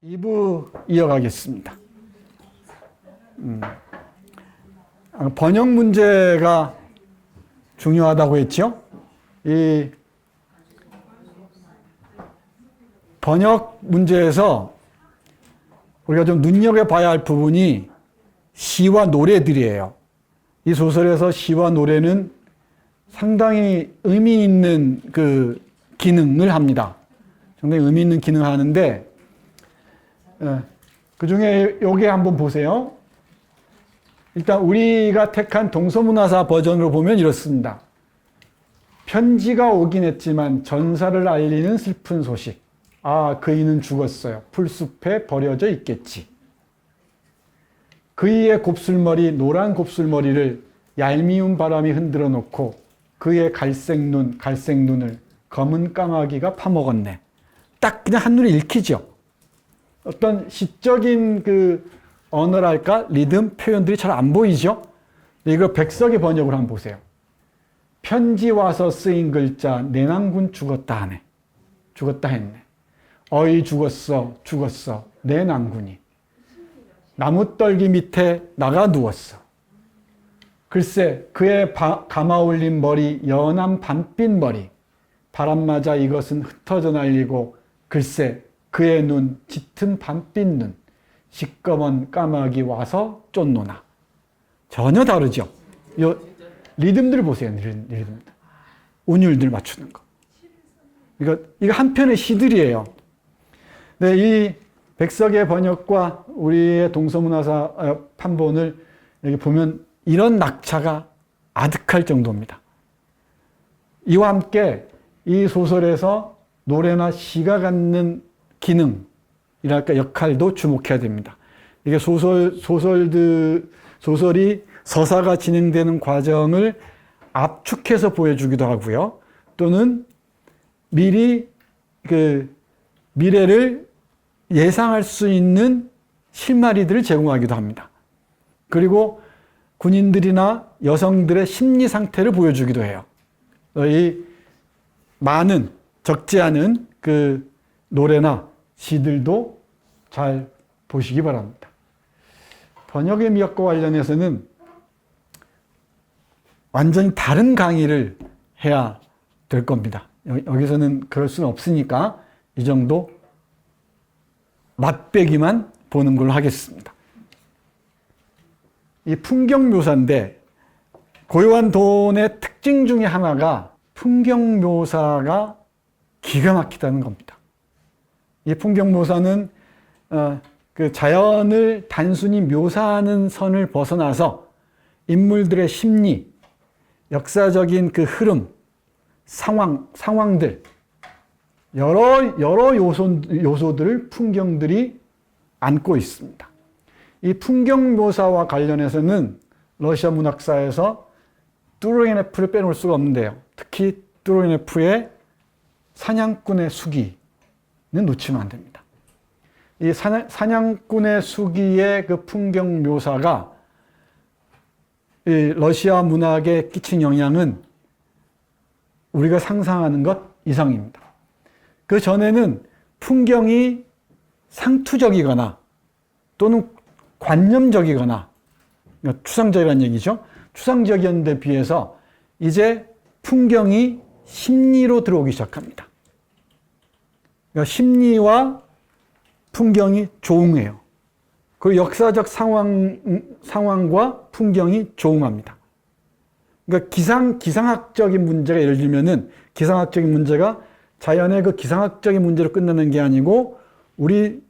2부 이어가겠습니다. 번역 문제가 중요하다고 했죠? 이 번역 문제에서 우리가 좀 눈여겨봐야 할 부분이 시와 노래들이에요. 이 소설에서 시와 노래는 상당히 의미 있는 그 기능을 합니다. 상당히 의미 있는 기능을 하는데 그 중에 요게 한번 보세요. 일단 우리가 택한 동서문화사 버전으로 보면 이렇습니다. 편지가 오긴 했지만 전사를 알리는 슬픈 소식. 아, 그이는 죽었어요. 풀숲에 버려져 있겠지. 그이의 곱슬머리, 노란 곱슬머리를 얄미운 바람이 흔들어 놓고 그의 갈색 눈을 검은 까마귀가 파먹었네. 딱 그냥 한눈에 읽히죠. 어떤 시적인 그 언어랄까 리듬 표현들이 잘 안 보이죠. 이거 백석의 번역을 한번 보세요. 편지 와서 쓰인 글자 내낭군 죽었다 하네. 죽었다 했네. 어이 죽었어 내 낭군이 나무떨기 밑에 나가 누웠어. 글쎄 그의 감아올린 머리 연한 밤빛 머리 바람 맞아 이것은 흩어져 날리고 글쎄 그의 눈 짙은 밤빛 눈 시꺼먼 까마귀 와서 쫓노나. 전혀 다르죠. 요 리듬들 보세요. 리듬들. 운율들 맞추는 거. 이거 한편의 시들이에요. 네, 이 백석의 번역과 우리의 동서문화사 판본을 여기 보면 이런 낙차가 아득할 정도입니다. 이와 함께 이 소설에서 노래나 시가 갖는 기능이랄까 역할도 주목해야 됩니다. 이게 소설이 서사가 진행되는 과정을 압축해서 보여주기도 하고요. 또는 미리 그 미래를 예상할 수 있는 실마리들을 제공하기도 합니다. 그리고 군인들이나 여성들의 심리 상태를 보여주기도 해요. 이 많은 적지 않은 그 노래나 시들도 잘 보시기 바랍니다. 번역의 미학과 관련해서는 완전히 다른 강의를 해야 될 겁니다. 여기서는 그럴 수는 없으니까 이 정도 맛배기만 보는 걸로 하겠습니다. 이 풍경 묘사인데 고요한 돈의 특징 중에 하나가 풍경 묘사가 기가 막히다는 겁니다. 이 풍경 묘사는 그 자연을 단순히 묘사하는 선을 벗어나서 인물들의 심리, 역사적인 그 흐름, 상황들, 여러 요소들을 풍경들이 안고 있습니다. 이 풍경 묘사와 관련해서는 러시아 문학사에서 뚜로겐네프를 빼놓을 수가 없는데요. 특히 뚜로겐네프의 사냥꾼의 수기는 놓치면 안 됩니다. 이 사냥꾼의 수기의 그 풍경 묘사가 이 러시아 문학에 끼친 영향은 우리가 상상하는 것 이상입니다. 그 전에는 풍경이 상투적이거나 또는 관념적이거나 추상적이라는 얘기죠. 추상적이었는데 비해서 이제 풍경이 심리로 들어오기 시작합니다. 그러니까 심리와 풍경이 조응해요. 그리고 역사적 상황과 풍경이 조응합니다. 그러니까 기상학적인 문제가 예를 들면은 기상학적인 문제가 자연의 그 기상학적인 문제로 끝나는 게 아니고 우리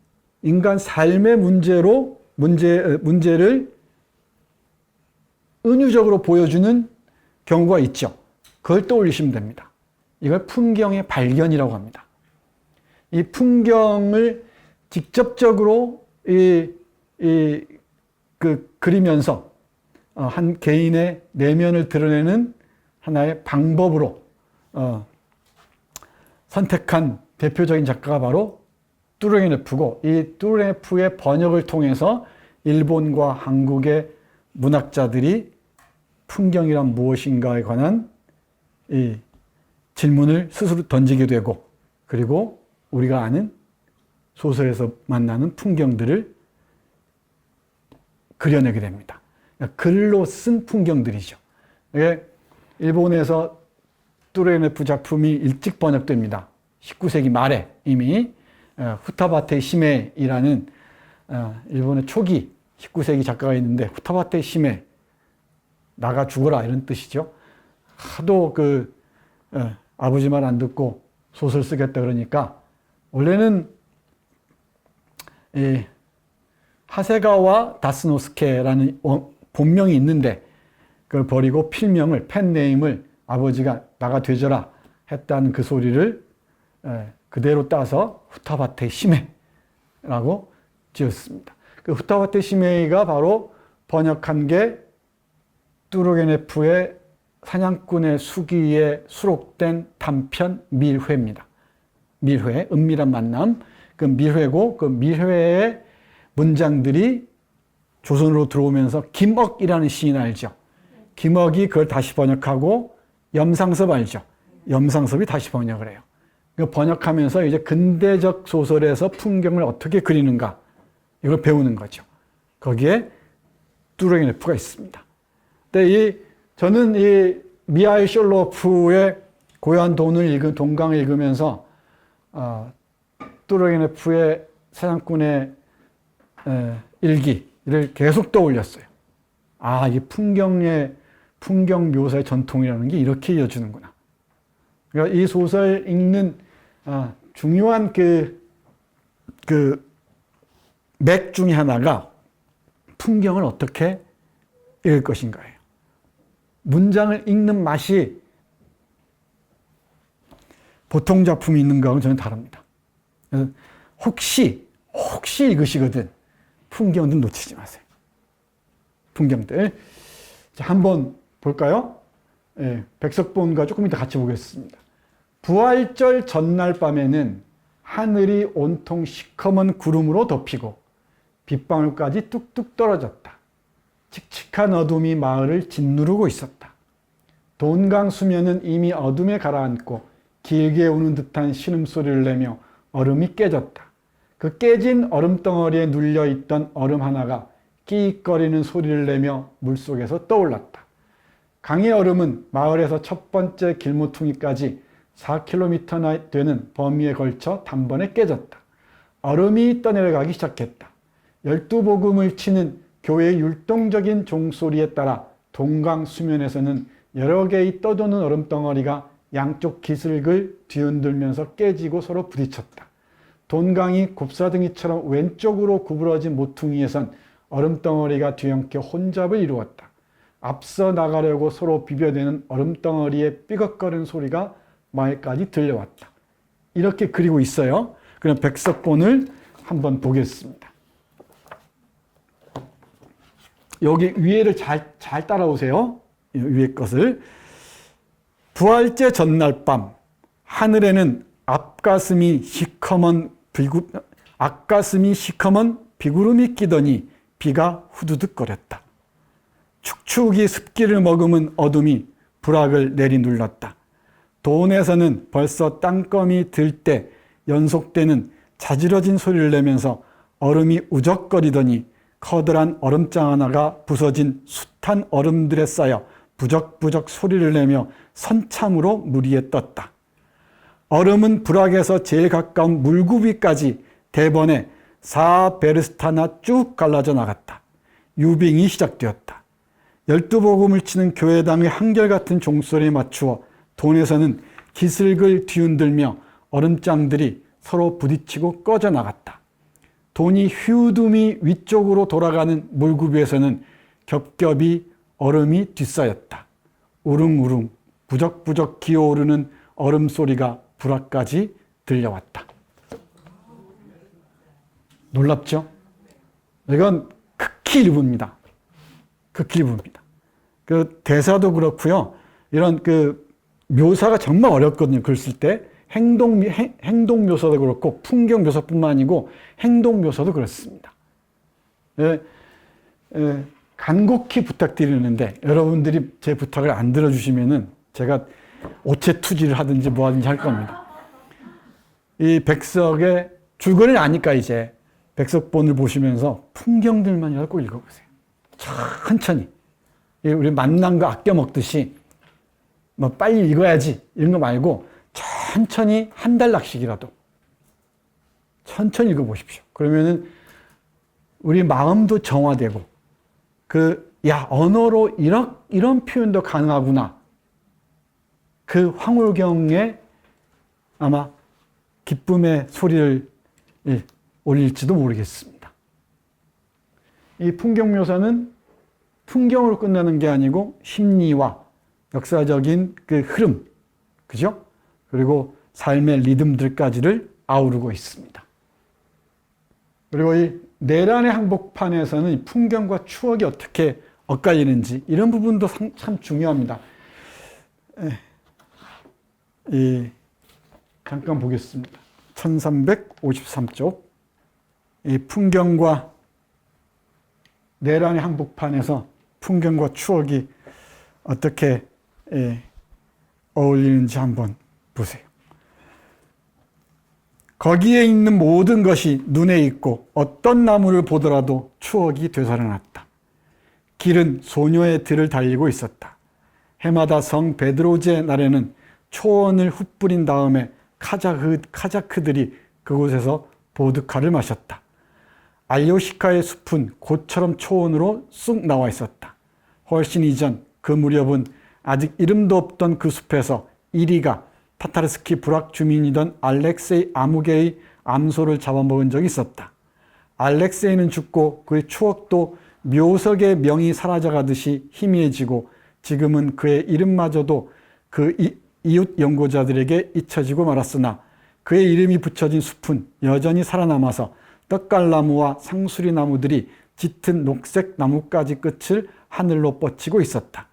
인간 삶의 문제를 은유적으로 보여주는 경우가 있죠. 그걸 떠올리시면 됩니다. 이걸 풍경의 발견이라고 합니다. 이 풍경을 직접적으로 그리면서 한 개인의 내면을 드러내는 하나의 방법으로 선택한 대표적인 작가가 바로 뚜로겐네프고, 이 뚜로겐네프의 번역을 통해서 일본과 한국의 문학자들이 풍경이란 무엇인가에 관한 이 질문을 스스로 던지게 되고, 그리고 우리가 아는 소설에서 만나는 풍경들을 그려내게 됩니다. 글로 쓴 풍경들이죠. 일본에서 뚜르게네프 작품이 일찍 번역됩니다. 19세기 말에 이미 후타바테 시메이라는 일본의 초기 19세기 작가가 있는데, 후타바테 시메, 나가 죽어라 이런 뜻이죠. 하도 아버지 말 안 듣고 소설 쓰겠다 그러니까 원래는 하세가와 다스노스케라는 본명이 있는데 그걸 버리고 필명을, 펜네임을 아버지가 나가 되져라 했다는 그 소리를 그대로 따서 후타바테 시메라고 지었습니다. 그 후타바테 시메이가 바로 번역한 게 뚜르게네프의 사냥꾼의 수기에 수록된 단편 밀회입니다. 밀회, 은밀한 만남. 그 밀회고, 그 밀회의 문장들이 조선으로 들어오면서 김억이라는 시인 알죠? 김억이 그걸 다시 번역하고, 염상섭 알죠? 염상섭이 다시 번역을 해요. 그 번역하면서 이제 근대적 소설에서 풍경을 어떻게 그리는가, 이걸 배우는 거죠. 거기에 뚜르게네프가 있습니다. 근데 저는 이 미하일 숄로프의 고요한 동강을 읽으면서 뚜르게네프의 사냥꾼의 일기를 계속 떠올렸어요. 아, 이 풍경 묘사의 전통이라는 게 이렇게 이어지는구나. 그러니까 이 소설 읽는 중요한 맥 중에 하나가 풍경을 어떻게 읽을 것인가예요. 문장을 읽는 맛이 보통 작품이 있는 거하고는 전혀 다릅니다. 그래서 혹시 읽으시거든 풍경들 놓치지 마세요. 풍경들. 자, 한번 볼까요? 백석본과 조금 이따 같이 보겠습니다. 부활절 전날 밤에는 하늘이 온통 시커먼 구름으로 덮이고 빗방울까지 뚝뚝 떨어졌다. 칙칙한 어둠이 마을을 짓누르고 있었다. 돈강 수면은 이미 어둠에 가라앉고 길게 우는 듯한 신음소리를 내며 얼음이 깨졌다. 그 깨진 얼음덩어리에 눌려있던 얼음 하나가 끼익거리는 소리를 내며 물속에서 떠올랐다. 강의 얼음은 마을에서 첫 번째 길모퉁이까지 4km나 되는 범위에 걸쳐 단번에 깨졌다. 얼음이 떠내려가기 시작했다. 12복음을 치는 교회의 율동적인 종소리에 따라 동강 수면에서는 여러 개의 떠도는 얼음덩어리가 양쪽 기슭을 뒤흔들면서 깨지고 서로 부딪혔다. 돈강이 곱사등이처럼 왼쪽으로 구부러진 모퉁이에선 얼음덩어리가 뒤엉켜 혼잡을 이루었다. 앞서 나가려고 서로 비벼대는 얼음덩어리의 삐걱거리는 소리가 마을까지 들려왔다. 이렇게 그리고 있어요. 그럼 백석본을 한번 보겠습니다. 여기 위에를 잘 따라오세요. 위에 것을. 부활제 전날 밤 하늘에는 앞가슴이 시커먼 비구름이 끼더니 비가 후두둑거렸다. 축축이 습기를 머금은 어둠이 불악을 내리눌렀다. 돈에서는 벌써 땅거미 들 때 연속되는 자지러진 소리를 내면서 얼음이 우적거리더니 커다란 얼음장 하나가 부서진 숱한 얼음들에 쌓여 부적부적 소리를 내며 선참으로 물 위에 떴다. 얼음은 불악에서 제일 가까운 물구비까지 대번에 4베르스타나 쭉 갈라져 나갔다. 유빙이 시작되었다. 12복음을 치는 교회당의 한결같은 종소리에 맞추어 돈에서는 기슭을 뒤흔들며 얼음장들이 서로 부딪히고 꺼져 나갔다. 돈이 휘우둠이 위쪽으로 돌아가는 물구비에서는 겹겹이 얼음이 뒤쌓였다. 우릉우릉 부적부적 기어오르는 얼음 소리가 불악까지 들려왔다. 놀랍죠? 이건 극히 일부입니다. 극히 일부입니다. 그 대사도 그렇고요. 이런 묘사가 정말 어렵거든요. 글 쓸 때. 행동 묘사도 그렇고 풍경 묘사뿐만 아니고 행동 묘사도 그렇습니다. 간곡히 부탁드리는데 여러분들이 제 부탁을 안 들어주시면은 제가 오체 투지를 하든지 뭐 하든지 할 겁니다. 이 백석의 줄거리를 아니까 이제 백석본을 보시면서 풍경들만 꼭 읽어보세요. 천천히. 우리 만난 거 아껴 먹듯이 뭐 빨리 읽어야지 이런 거 말고 천천히 한 달락씩이라도 천천히 읽어보십시오. 그러면은 우리 마음도 정화되고 언어로 이런 표현도 가능하구나. 그 황홀경에 아마 기쁨의 소리를 올릴지도 모르겠습니다. 이 풍경 묘사는 풍경으로 끝나는 게 아니고 심리와 역사적인 그 흐름, 그죠? 그리고 삶의 리듬들까지를 아우르고 있습니다. 그리고 이 내란의 항복판에서는 이 풍경과 추억이 어떻게 엇갈리는지 이런 부분도 참 중요합니다. 잠깐 보겠습니다. 1353쪽. 이 풍경과 내란의 항복판에서 풍경과 추억이 어떻게 어울리는지 한번 보세요. 거기에 있는 모든 것이 눈에 있고 어떤 나무를 보더라도 추억이 되살아났다. 길은 소녀의 들을 달리고 있었다. 해마다 성 베드로제 날에는 초원을 흩뿌린 다음에 카자크들이 그곳에서 보드카를 마셨다. 알요시카의 숲은 곧처럼 초원으로 쑥 나와 있었다. 훨씬 이전 그 무렵은 아직 이름도 없던 그 숲에서 이리가 타타르스키 부락 주민이던 알렉세이 아무개의 암소를 잡아먹은 적이 있었다. 알렉세이는 죽고 그의 추억도 묘석의 명이 사라져가듯이 희미해지고 지금은 그의 이름마저도 그 이웃 연구자들에게 잊혀지고 말았으나 그의 이름이 붙여진 숲은 여전히 살아남아서 떡갈나무와 상수리 나무들이 짙은 녹색 나뭇가지 끝을 하늘로 뻗치고 있었다.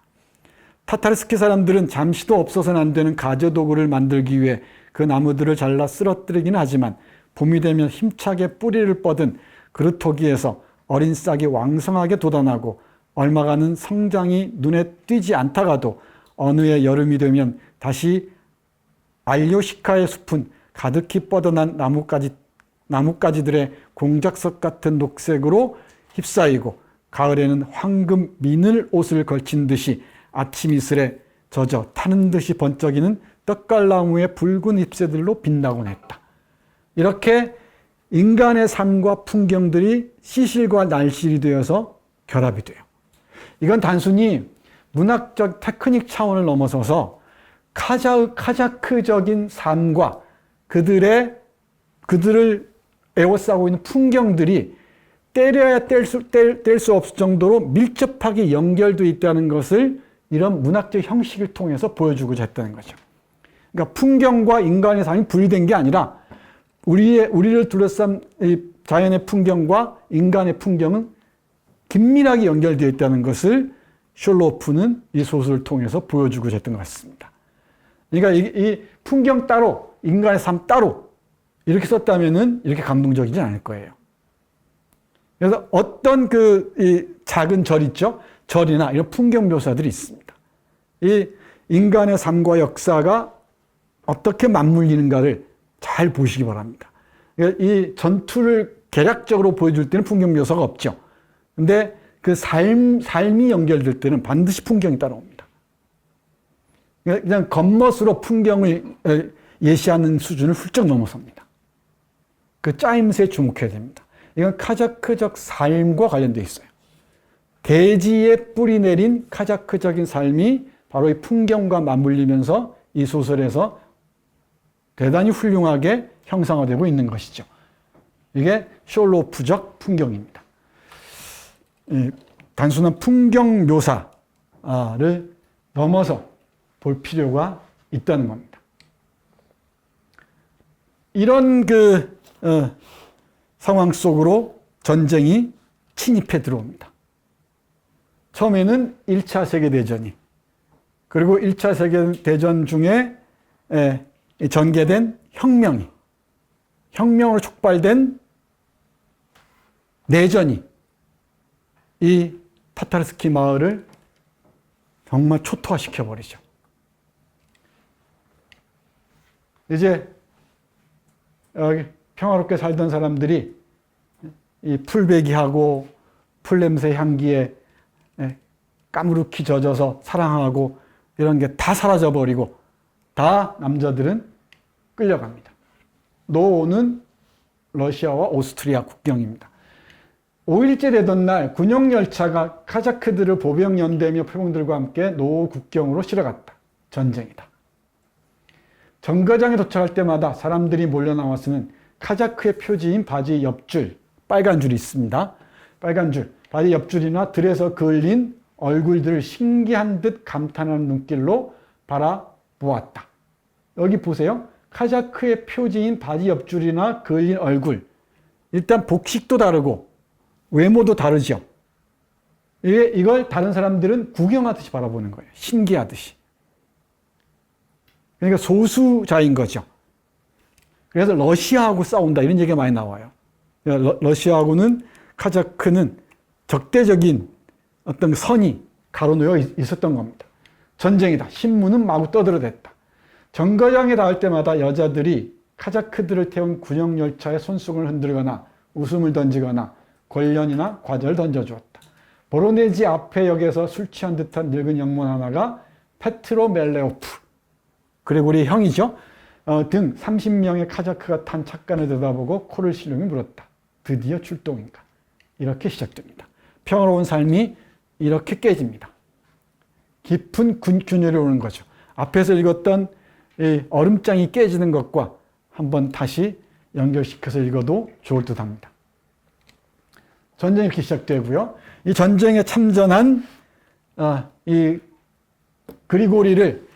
타타르스키 사람들은 잠시도 없어서는 안 되는 가재도구를 만들기 위해 그 나무들을 잘라 쓰러뜨리긴 하지만 봄이 되면 힘차게 뿌리를 뻗은 그루터기에서 어린 싹이 왕성하게 돋아나고 얼마간은 성장이 눈에 띄지 않다가도 어느 해 여름이 되면 다시 알요시카의 숲은 가득히 뻗어난 나뭇가지들의 공작석 같은 녹색으로 휩싸이고 가을에는 황금 미늘 옷을 걸친 듯이 아침 이슬에 젖어 타는 듯이 번쩍이는 떡갈나무의 붉은 잎새들로 빛나곤 했다. 이렇게 인간의 삶과 풍경들이 시실과 날실이 되어서 결합이 돼요. 이건 단순히 문학적 테크닉 차원을 넘어서서 카자크적인 삶과 그들을 에워싸고 있는 풍경들이 때려야 뗄 수 없을 정도로 밀접하게 연결되어 있다는 것을 이런 문학적 형식을 통해서 보여주고자 했다는 거죠. 그러니까 풍경과 인간의 삶이 분리된 게 아니라 우리를 둘러싼 이 자연의 풍경과 인간의 풍경은 긴밀하게 연결되어 있다는 것을 셜로프는 이 소설을 통해서 보여주고자 했던 것 같습니다. 그러니까 이 풍경 따로, 인간의 삶 따로 이렇게 썼다면은 이렇게 감동적이지 않을 거예요. 그래서 어떤 이 작은 절 있죠? 절이나 이런 풍경 묘사들이 있습니다. 이 인간의 삶과 역사가 어떻게 맞물리는가를 잘 보시기 바랍니다. 이 전투를 개략적으로 보여줄 때는 풍경 묘사가 없죠. 근데 그 삶이 연결될 때는 반드시 풍경이 따라옵니다. 그냥 겉멋으로 풍경을 예시하는 수준을 훌쩍 넘어섭니다. 그 짜임새에 주목해야 됩니다. 이건 카자크적 삶과 관련되어 있어요. 대지에 뿌리 내린 카자크적인 삶이 바로 이 풍경과 맞물리면서 이 소설에서 대단히 훌륭하게 형상화되고 있는 것이죠. 이게 셜로프적 풍경입니다. 단순한 풍경 묘사를 넘어서 볼 필요가 있다는 겁니다. 이런 상황 속으로 전쟁이 침입해 들어옵니다. 처음에는 1차 세계대전이, 그리고 1차 세계대전 중에 전개된 혁명으로 촉발된 내전이 이 타타르스키 마을을 정말 초토화시켜버리죠. 이제 여기 평화롭게 살던 사람들이 이 풀베기하고 풀냄새 향기에 까무룩히 젖어서 사랑하고 이런 게 다 사라져버리고 다 남자들은 끌려갑니다. 노는 러시아와 오스트리아 국경입니다. 5일째 되던 날 군용열차가 카자크들을 보병 연대며 표병들과 함께 노 국경으로 실어갔다. 전쟁이다. 정거장에 도착할 때마다 사람들이 몰려 나와서는 카자크의 표지인 바지 옆줄, 빨간 줄이 있습니다. 빨간 줄, 바지 옆줄이나 들에서 그을린 얼굴들을 신기한 듯 감탄하는 눈길로 바라보았다. 여기 보세요. 카자크의 표지인 바지 옆줄이나 그을린 얼굴. 일단 복식도 다르고 외모도 다르죠. 이걸 다른 사람들은 구경하듯이 바라보는 거예요. 신기하듯이. 그러니까 소수자인 거죠. 그래서 러시아하고 싸운다 이런 얘기가 많이 나와요. 러시아하고는 카자크는 적대적인 어떤 선이 가로놓여 있었던 겁니다. 전쟁이다. 신문은 마구 떠들어댔다. 정거장에 닿을 때마다 여자들이 카자크들을 태운 군용열차의 손수건을 흔들거나 웃음을 던지거나 권련이나 과자를 던져주었다. 보로네지 앞에 역에서 술 취한 듯한 늙은 영문 하나가 페트로 멜레오프, 그레고리의 형이죠. 등 30명의 카자크가 탄 착간을 들여다보고 코를 실룩이 물었다. 드디어 출동인가. 이렇게 시작됩니다. 평화로운 삶이 이렇게 깨집니다. 깊은 균열이 오는 거죠. 앞에서 읽었던 이 얼음장이 깨지는 것과 한번 다시 연결시켜서 읽어도 좋을 듯 합니다. 전쟁이 이렇게 시작되고요. 이 전쟁에 참전한 이 그리고리를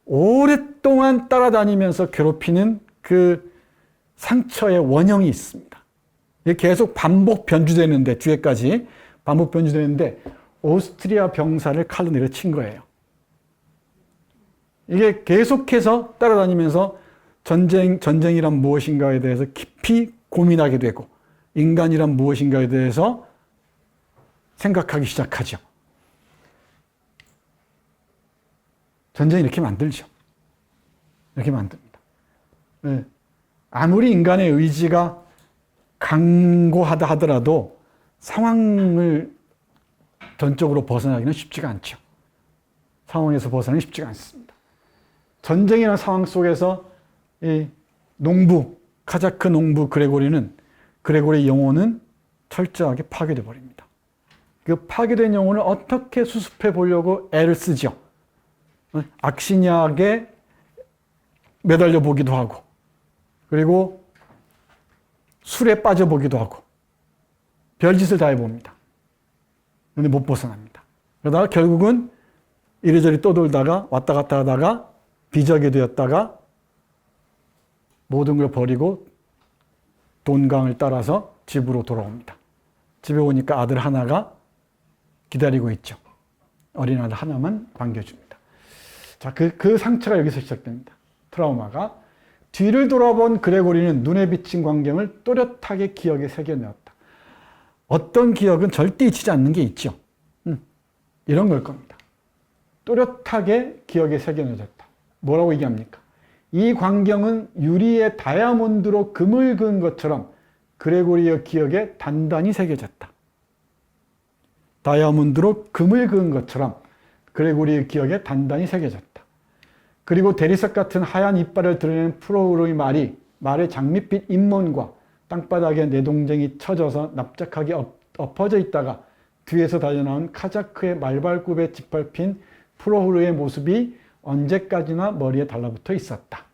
오랫동안 따라다니면서 괴롭히는 그 상처의 원형이 있습니다. 이게 계속 반복 변주되는데, 뒤에까지 반복 변주되는데 오스트리아 병사를 칼로 내려친 거예요. 이게 계속해서 따라다니면서 전쟁이란 무엇인가에 대해서 깊이 고민하게 되고 인간이란 무엇인가에 대해서 생각하기 시작하죠. 전쟁이 이렇게 만들죠. 이렇게 만듭니다. 네. 아무리 인간의 의지가 강고하다 하더라도 상황을 전적으로 벗어나기는 쉽지가 않죠. 상황에서 벗어나기 쉽지가 않습니다. 전쟁이라는 상황 속에서 이 농부, 카자크 농부 그레고리의 영혼은 철저하게 파괴돼 버립니다. 그 파괴된 영혼을 어떻게 수습해 보려고 애를 쓰죠. 악신약에 매달려 보기도 하고, 그리고 술에 빠져 보기도 하고, 별짓을 다 해봅니다. 그런데 못 벗어납니다. 그러다가 결국은 이리저리 떠돌다가 왔다 갔다 하다가 비적이 되었다가 모든 걸 버리고 돈강을 따라서 집으로 돌아옵니다. 집에 오니까 아들 하나가 기다리고 있죠. 어린 아들 하나만 반겨줍니다. 자, 그 상처가 여기서 시작됩니다. 트라우마가. 뒤를 돌아본 그레고리는 눈에 비친 광경을 또렷하게 기억에 새겨내었다. 어떤 기억은 절대 잊히지 않는 게 있죠. 이런 걸 겁니다. 또렷하게 기억에 새겨내졌다. 뭐라고 얘기합니까? 이 광경은 유리에 다이아몬드로 금을 그은 것처럼 그레고리의 기억에 단단히 새겨졌다. 다이아몬드로 금을 그은 것처럼 그레고리의 기억에 단단히 새겨졌다. 그리고 대리석 같은 하얀 이빨을 드러내는 프로우르의 말의 장밋빛 잇몸과 땅바닥에 내동쟁이 쳐져서 납작하게 엎어져 있다가 뒤에서 달려나온 카자크의 말발굽에 짓밟힌 프로후르의 모습이 언제까지나 머리에 달라붙어 있었다.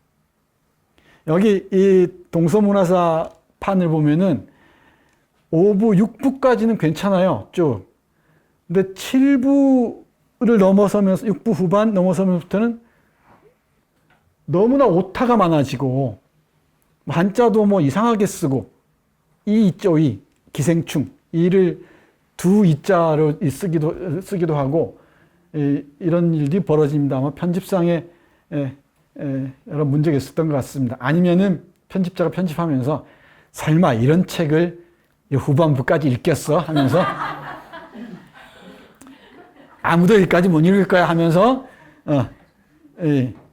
여기 이 동서문화사 판을 보면은 5부, 6부까지는 괜찮아요. 쭉. 근데 7부를 넘어서면서 6부 후반 넘어서면서부터는 너무나 오타가 많아지고 한자도 뭐 이상하게 쓰고 이 있죠, 이 기생충 이를 두 이자로 쓰기도 하고 이런 일들이 벌어집니다. 아마 편집상에 여러 문제가 있었던 것 같습니다. 아니면은 편집자가 편집하면서 설마 이런 책을 후반부까지 읽겠어 하면서 아무도 여기까지 못 읽을 거야 하면서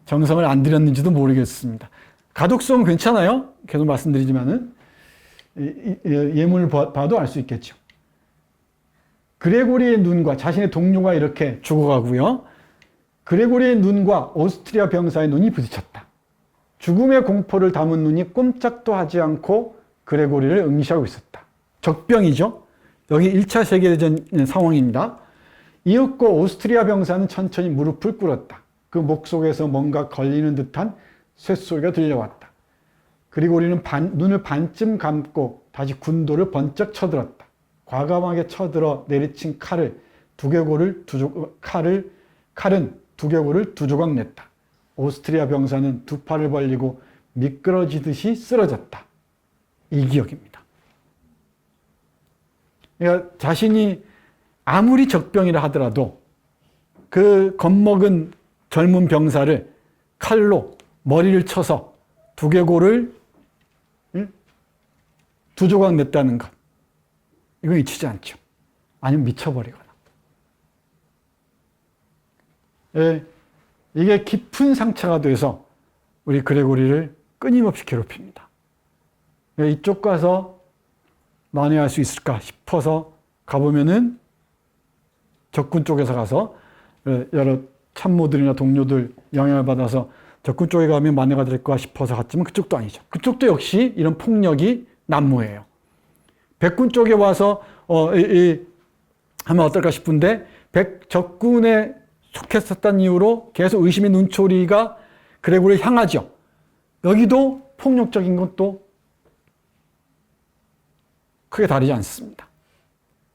정성을 안 들였는지도 모르겠습니다. 가독성은 괜찮아요. 계속 말씀드리지만은 예문을 봐도 알 수 있겠죠. 그레고리의 눈과 자신의 동료가 이렇게 죽어가고요. 그레고리의 눈과 오스트리아 병사의 눈이 부딪혔다. 죽음의 공포를 담은 눈이 꼼짝도 하지 않고 그레고리를 응시하고 있었다. 적병이죠. 여기 1차 세계대전 상황입니다. 이윽고 오스트리아 병사는 천천히 무릎을 꿇었다. 그 목 속에서 뭔가 걸리는 듯한 쇳소리가 들려왔다. 그리고리는 눈을 반쯤 감고 다시 군도를 번쩍 쳐들었다. 과감하게 쳐들어 내리친 칼은 두개골을 두 조각 냈다. 오스트리아 병사는 두 팔을 벌리고 미끄러지듯이 쓰러졌다. 이 기억입니다. 그러니까 자신이 아무리 적병이라 하더라도 그 겁먹은 젊은 병사를 칼로 머리를 쳐서 두개골을 두 조각 냈다는 것. 이건 잊히지 않죠. 아니면 미쳐버리거나. 이게 깊은 상처가 돼서 우리 그레고리를 끊임없이 괴롭힙니다. 이쪽 가서 만회할 수 있을까 싶어서 가보면은 적군 쪽에서 가서 여러 참모들이나 동료들 영향을 받아서 적군 쪽에 가면 만회가 될까 싶어서 갔지만 그쪽도 아니죠. 그쪽도 역시 이런 폭력이 난무해요. 백군 쪽에 와서 하면 어떨까 싶은데 적군에 속했었다는 이유로 계속 의심의 눈초리가 그레고리를 향하죠. 여기도 폭력적인 것도 크게 다르지 않습니다.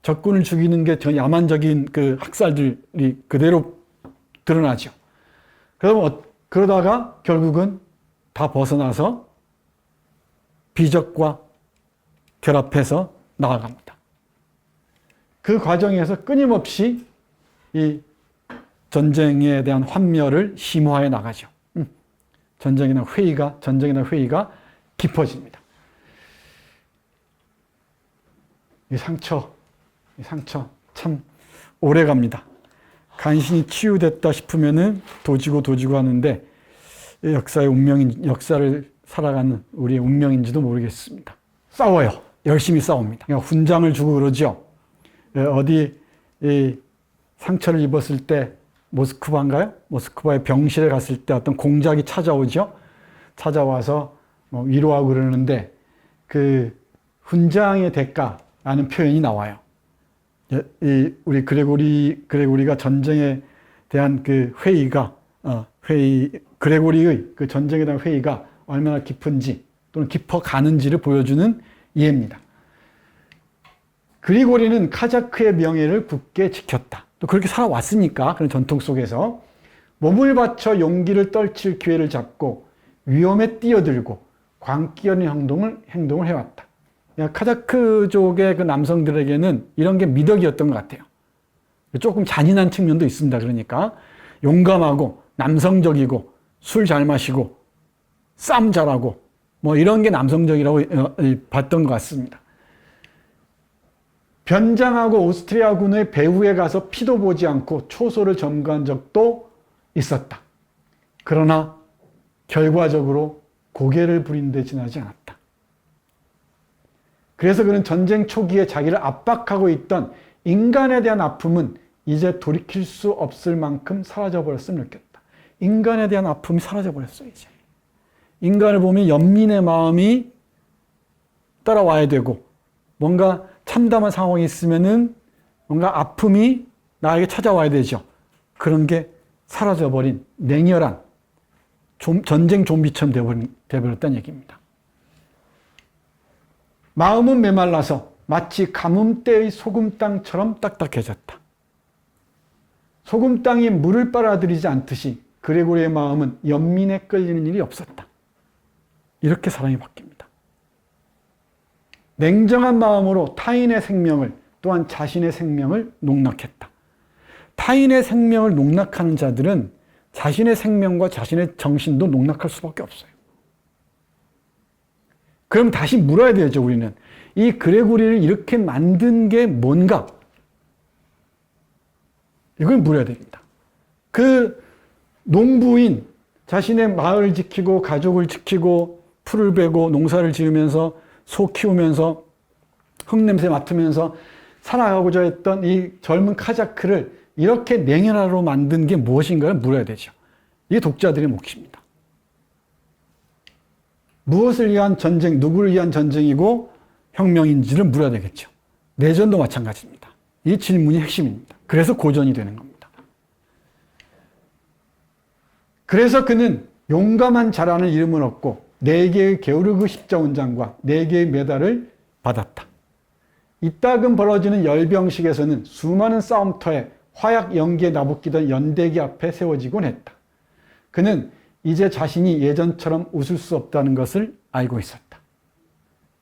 적군을 죽이는 게 전 야만적인 그 학살들이 그대로 드러나죠. 그러다가 결국은 다 벗어나서 비적과 결합해서 나아갑니다. 그 과정에서 끊임없이 이 전쟁에 대한 환멸을 심화해 나가죠. 전쟁이나 회의가 깊어집니다. 이 상처 참 오래 갑니다. 간신히 치유됐다 싶으면은 도지고 하는데 역사를 살아가는 우리의 운명인지도 모르겠습니다. 싸워요. 열심히 싸웁니다. 그러니까 훈장을 주고 그러죠. 어디 상처를 입었을 때 모스크바인가요? 모스크바의 병실에 갔을 때 어떤 공작이 찾아오죠. 찾아와서 위로하고 그러는데 그 훈장의 대가라는 표현이 나와요. 우리 그레고리가 전쟁에 대한 그 그레고리의 그 전쟁에 대한 회의가 얼마나 깊은지 또는 깊어가는지를 보여주는 예입니다. 그리고리는 카자크의 명예를 굳게 지켰다. 또 그렇게 살아왔으니까 그런 전통 속에서 몸을 바쳐 용기를 떨칠 기회를 잡고 위험에 뛰어들고 광기 어린 행동을 해왔다. 카자크족의 그 남성들에게는 이런 게 미덕이었던 것 같아요. 조금 잔인한 측면도 있습니다. 그러니까 용감하고 남성적이고 술 잘 마시고 싸움 잘하고 이런 게 남성적이라고 봤던 것 같습니다. 변장하고 오스트리아군의 배후에 가서 피도 보지 않고 초소를 점거한 적도 있었다. 그러나 결과적으로 고개를 부린 데 지나지 않았다. 그래서 그는 전쟁 초기에 자기를 압박하고 있던 인간에 대한 아픔은 이제 돌이킬 수 없을 만큼 사라져버렸음을 느꼈다. 인간에 대한 아픔이 사라져버렸어요, 이제. 인간을 보면 연민의 마음이 따라와야 되고, 뭔가 참담한 상황이 있으면은 뭔가 아픔이 나에게 찾아와야 되죠. 그런 게 사라져버린 냉혈한 전쟁 좀비처럼 되어버렸다는 얘기입니다. 마음은 메말라서 마치 가뭄때의 소금땅처럼 딱딱해졌다. 소금땅이 물을 빨아들이지 않듯이 그레고리의 마음은 연민에 끌리는 일이 없었다. 이렇게 사랑이 바뀝니다. 냉정한 마음으로 타인의 생명을 또한 자신의 생명을 농락했다. 타인의 생명을 농락하는 자들은 자신의 생명과 자신의 정신도 농락할 수밖에 없어요. 그럼 다시 물어야 되죠, 우리는. 이 그레고리를 이렇게 만든 게 뭔가? 이걸 물어야 됩니다. 그 농부인, 자신의 마을을 지키고 가족을 지키고 풀을 베고 농사를 지으면서 소 키우면서 흙냄새 맡으면서 살아가고자 했던 이 젊은 카자크를 이렇게 냉혈하로 만든 게 무엇인가를 물어야 되죠. 이게 독자들의 몫입니다. 무엇을 위한 전쟁, 누구를 위한 전쟁이고 혁명인지를 물어야 되겠죠. 내전도 마찬가지입니다. 이 질문이 핵심입니다. 그래서 고전이 되는 겁니다. 그래서 그는 용감한 자라는 이름을 얻고 4개의 게오르그 십자훈장과 4개의 메달을 받았다. 이따금 벌어지는 열병식에서는 수많은 싸움터에 화약 연기에 나부끼던 연대기 앞에 세워지곤 했다. 그는 이제 자신이 예전처럼 웃을 수 없다는 것을 알고 있었다.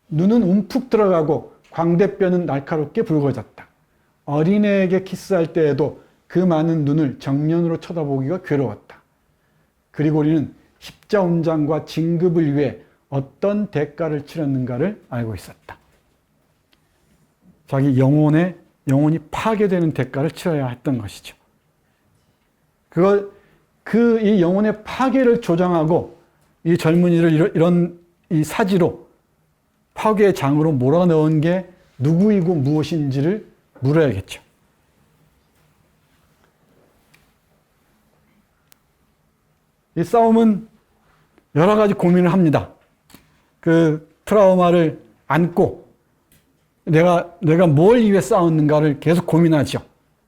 눈은 움푹 들어가고 광대뼈는 날카롭게 붉어졌다. 어린애에게 키스할 때에도 그 많은 눈을 정면으로 쳐다보기가 괴로웠다. 그리고리는 십자훈장과 진급을 위해 어떤 대가를 치렀는가를 알고 있었다. 자기 영혼이 파괴되는 대가를 치러야 했던 것이죠. 이 영혼의 파괴를 조장하고 이 젊은이를 이런 이 사지로 파괴의 장으로 몰아넣은 게 누구이고 무엇인지를 물어야겠죠. 이 싸움은 여러 가지 고민을 합니다. 그 트라우마를 안고 내가 뭘 위해 싸웠는가를 계속 고민하죠.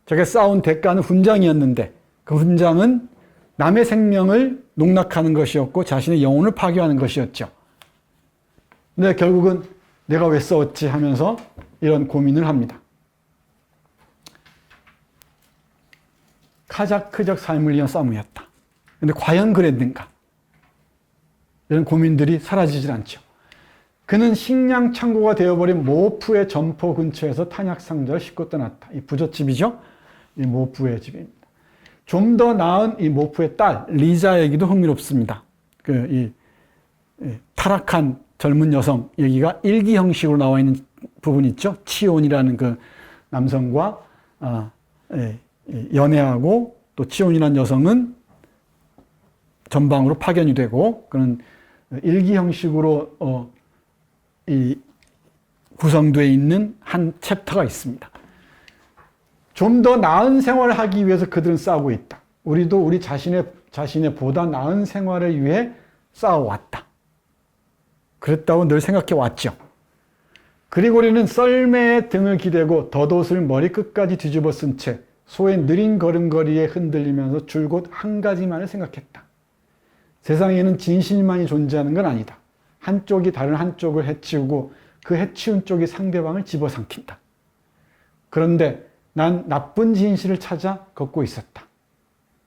저게 싸운 대가는 훈장이었는데 그 훈장은 남의 생명을 농락하는 것이었고 자신의 영혼을 파괴하는 것이었죠. 근데 결국은 내가 왜 싸웠지 하면서 이런 고민을 합니다. 카자크적 삶을 위한 싸움이었다. 근데 과연 그랬는가? 이런 고민들이 사라지질 않죠. 그는 식량 창고가 되어버린 모프의 점포 근처에서 탄약 상자를 싣고 떠났다. 이 부잣집이죠? 이 모프의 집입니다. 좀 더 나은 이 모프의 딸 리자에게도 흥미롭습니다. 타락한 젊은 여성 여기가 일기 형식으로 나와 있는 부분이 있죠. 치온이라는 그 남성과 연애하고 또 치온이라는 여성은 전방으로 파견이 되고 그런 일기 형식으로 구성되어 있는 한 챕터가 있습니다. 좀 더 나은 생활을 하기 위해서 그들은 싸우고 있다. 우리도 우리 자신의 보다 나은 생활을 위해 싸워왔다. 그랬다고 늘 생각해 왔죠. 그리고리는 썰매에 등을 기대고 덧옷을 머리끝까지 뒤집어 쓴 채 소의 느린 걸음걸이에 흔들리면서 줄곧 한 가지만을 생각했다. 세상에는 진실만이 존재하는 건 아니다. 한쪽이 다른 한쪽을 해치우고 그 해치운 쪽이 상대방을 집어삼킨다. 그런데 난 나쁜 진실을 찾아 걷고 있었다.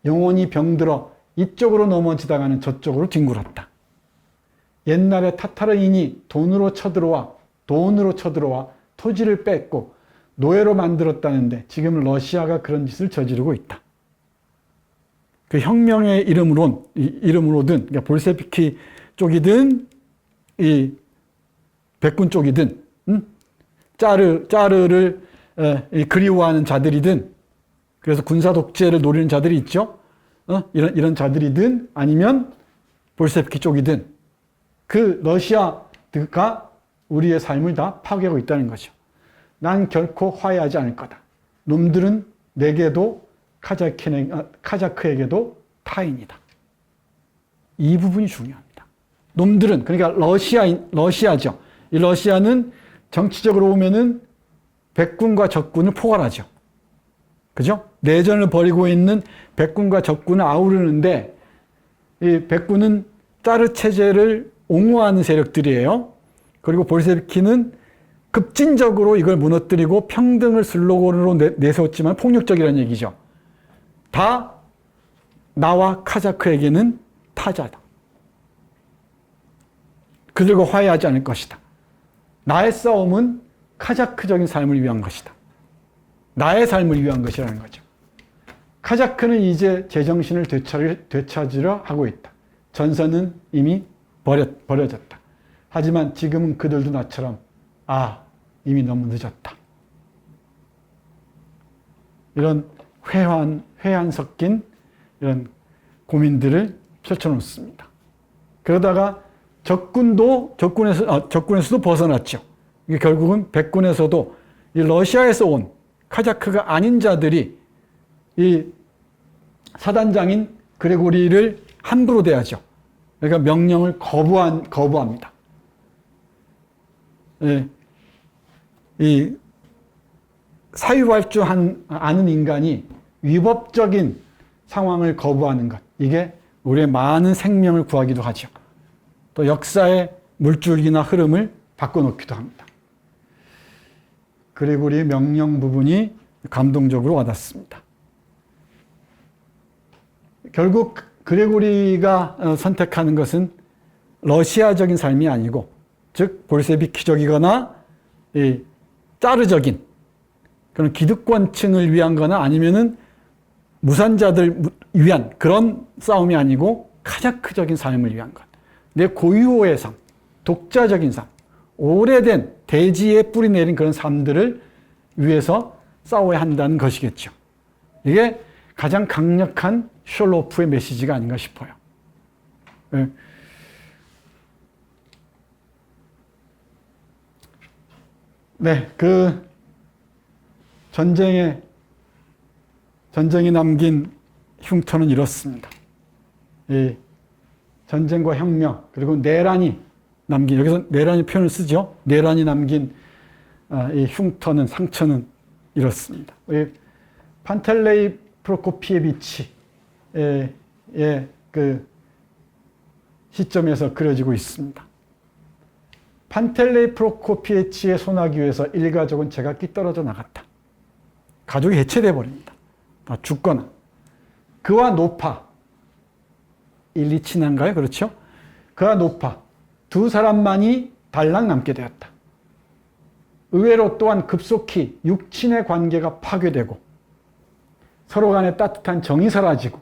영혼이 병들어 이쪽으로 넘어지다가는 저쪽으로 뒹굴었다. 옛날에 타타르인이 돈으로 쳐들어와 토지를 뺏고 노예로 만들었다는데 지금 러시아가 그런 짓을 저지르고 있다. 그 혁명의 이름으로든 그러니까 볼셰비키 쪽이든 이 백군 쪽이든 짜르를 그리워하는 자들이든 그래서 군사 독재를 노리는 자들이 있죠. 이런 자들이든 아니면 볼셰비키 쪽이든 그 러시아가 우리의 삶을 다 파괴하고 있다는 거죠. 난 결코 화해하지 않을 거다. 놈들은 내게도 카자크에게도 타인이다. 이 부분이 중요합니다. 놈들은 그러니까 러시아죠. 이 러시아는 정치적으로 보면은 백군과 적군을 포괄하죠. 그죠? 내전을 벌이고 있는 백군과 적군을 아우르는데 이 백군은 짜르 체제를 옹호하는 세력들이에요. 그리고 볼셰비키는 급진적으로 이걸 무너뜨리고 평등을 슬로건으로 내세웠지만 폭력적이라는 얘기죠. 다 나와 카자크에게는 타자다. 그들과 화해하지 않을 것이다. 나의 싸움은 카자크적인 삶을 위한 것이다. 나의 삶을 위한 것이라는 거죠. 카자크는 이제 제정신을 되찾으려 하고 있다. 전선은 이미 버려졌다. 하지만 지금은 그들도 나처럼 이미 너무 늦었다. 이런 회한 섞인 이런 고민들을 펼쳐놓습니다. 그러다가 적군에서도 벗어났죠. 이게 결국은 백군에서도 이 러시아에서 온 카자크가 아닌 자들이 이 사단장인 그레고리를 함부로 대하죠. 그러니까 명령을 거부합니다. 예, 이 사유할 줄 아는 인간이 위법적인 상황을 거부하는 것, 이게 우리의 많은 생명을 구하기도 하죠. 또 역사의 물줄기나 흐름을 바꿔놓기도 합니다. 그레고리의 명령 부분이 감동적으로 와닿습니다. 결국 그레고리가 선택하는 것은 러시아적인 삶이 아니고, 즉 볼세비키적이거나 짜르적인 그런 기득권층을 위한 거나 아니면은 무산자들 위한 그런 싸움이 아니고 카자크적인 삶을 위한 것. 내 고유의 삶, 독자적인 삶, 오래된 대지에 뿌리 내린 그런 삶들을 위해서 싸워야 한다는 것이겠죠. 이게 가장 강력한 숄로프의 메시지가 아닌가 싶어요. 네, 그 전쟁이 남긴 흉터는 이렇습니다. 이 전쟁과 혁명, 그리고 내란이 남긴, 여기서 내란이 표현을 쓰죠. 내란이 남긴 이 흉터는, 상처는 이렇습니다. 판텔레이 프로코피에비치의 그 시점에서 그려지고 있습니다. 판텔레이 프로코피에비치의 소나기 위해서 일가족은 제각기 떨어져 나갔다. 가족이 해체돼 버립니다. 죽거나. 그와 노파, 일리치나인가요? 그렇죠? 그와 노파, 두 사람만이 달랑 남게 되었다. 의외로 또한 급속히 육친의 관계가 파괴되고 서로 간의 따뜻한 정이 사라지고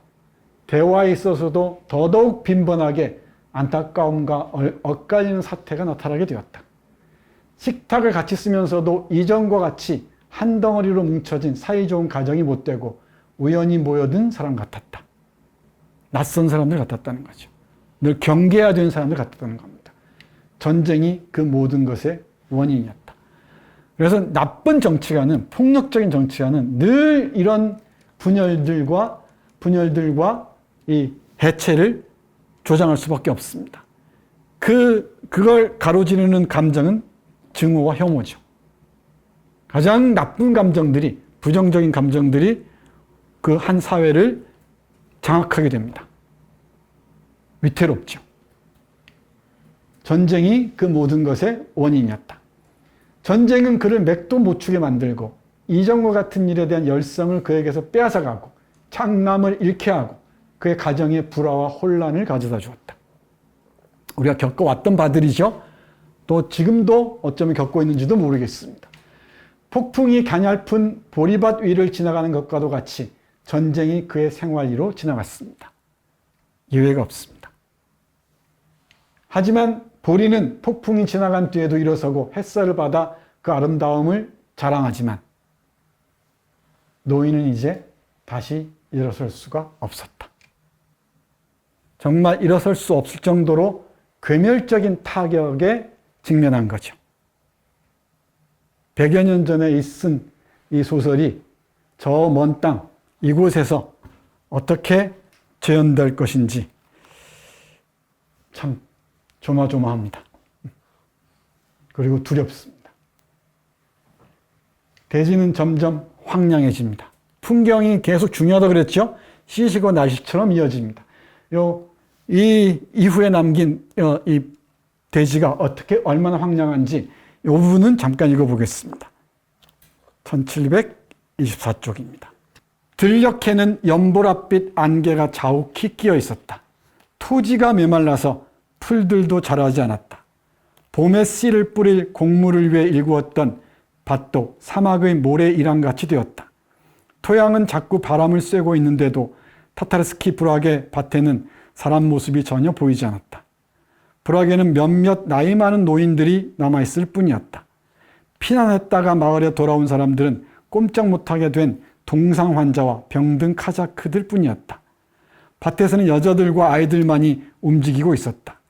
대화에 있어서도 더더욱 빈번하게 안타까움과 엇갈리는 사태가 나타나게 되었다. 식탁을 같이 쓰면서도 이전과 같이 한 덩어리로 뭉쳐진 사이좋은 가정이 못되고 우연히 모여든 사람 같았다. 낯선 사람들 같았다는 거죠. 늘 경계해야 되는 사람들 같았다는 겁니다. 전쟁이 그 모든 것의 원인이었다. 그래서 나쁜 정치가는, 폭력적인 정치가는 늘 이런 분열들과 이 해체를 조장할 수밖에 없습니다. 그걸 가로지르는 감정은 증오와 혐오죠. 가장 나쁜 감정들이, 부정적인 감정들이 그 한 사회를 장악하게 됩니다. 위태롭죠. 전쟁이 그 모든 것의 원인이었다. 전쟁은 그를 맥도 못 추게 만들고 이전과 같은 일에 대한 열성을 그에게서 빼앗아가고 창남을 잃게 하고 그의 가정에 불화와 혼란을 가져다 주었다. 우리가 겪어왔던 바들이죠. 또 지금도 어쩌면 겪고 있는지도 모르겠습니다. 폭풍이 가냘픈 보리밭 위를 지나가는 것과도 같이 전쟁이 그의 생활 위로 지나갔습니다. 예외가 없습니다. 하지만 보리는 폭풍이 지나간 뒤에도 일어서고 햇살을 받아 그 아름다움을 자랑하지만 노인은 이제 다시 일어설 수가 없었다. 정말 일어설 수 없을 정도로 괴멸적인 타격에 직면한 거죠. 100여 년 전에 쓴 이 소설이 저 먼 땅, 이곳에서 어떻게 재현될 것인지 참 조마조마합니다. 그리고 두렵습니다. 대지는 점점 황량해집니다. 풍경이 계속 중요하다고 그랬죠? 시시고 날씨처럼 이어집니다. 이 이후에 남긴 이 대지가 어떻게 얼마나 황량한지 이 부분은 잠깐 읽어보겠습니다. 1724쪽입니다. 들녘에는 연보랏빛 안개가 자욱히 끼어 있었다. 토지가 메말라서 풀들도 자라지 않았다. 봄에 씨를 뿌릴 곡물을 위해 일구었던 밭도 사막의 모래 이랑같이 되었다. 토양은 자꾸 바람을 쐬고 있는데도 타타르스키 불악의 밭에는 사람 모습이 전혀 보이지 않았다. 불악에는 몇몇 나이 많은 노인들이 남아있을 뿐이었다. 피난했다가 마을에 돌아온 사람들은 꼼짝 못하게 된 동상 환자와 병든 카자크들 뿐이었다. 밭에서는 여자들과 아이들만이 움직이고 있었다.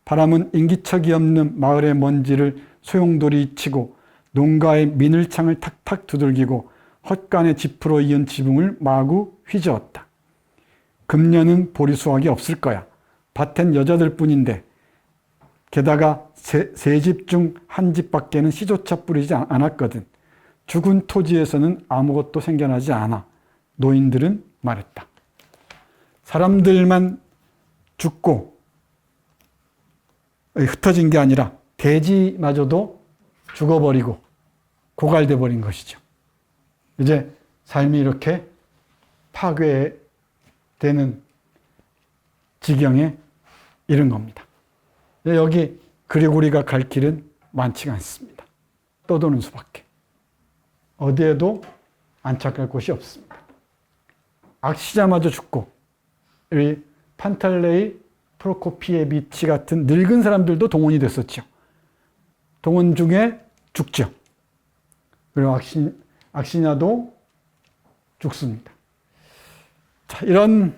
바람은 인기척이 없는 마을의 먼지를 소용돌이 치고 농가의 미늘창을 탁탁 두들기고 헛간의 지프로 이은 지붕을 마구 휘저었다. 금년은 보리수확이 없을 거야. 밭엔 여자들 뿐인데 게다가 세 집 중 한 집밖에는 씨조차 뿌리지 않았거든. 죽은 토지에서는 아무것도 생겨나지 않아. 노인들은 말했다. 사람들만 죽고 흩어진 게 아니라 대지마저도 죽어버리고 고갈돼 버린 것이죠. 이제 삶이 이렇게 파괴되는 지경에 이른 겁니다. 여기 그리고리가 갈 길은 많지가 않습니다. 떠도는 수밖에. 어디에도 안착할 곳이 없습니다. 악시자마저 죽고 이 판탈레이 프로코피에비치 같은 늙은 사람들도 동원이 됐었죠. 동원 중에 죽죠. 그리고 악시냐도 죽습니다. 자, 이런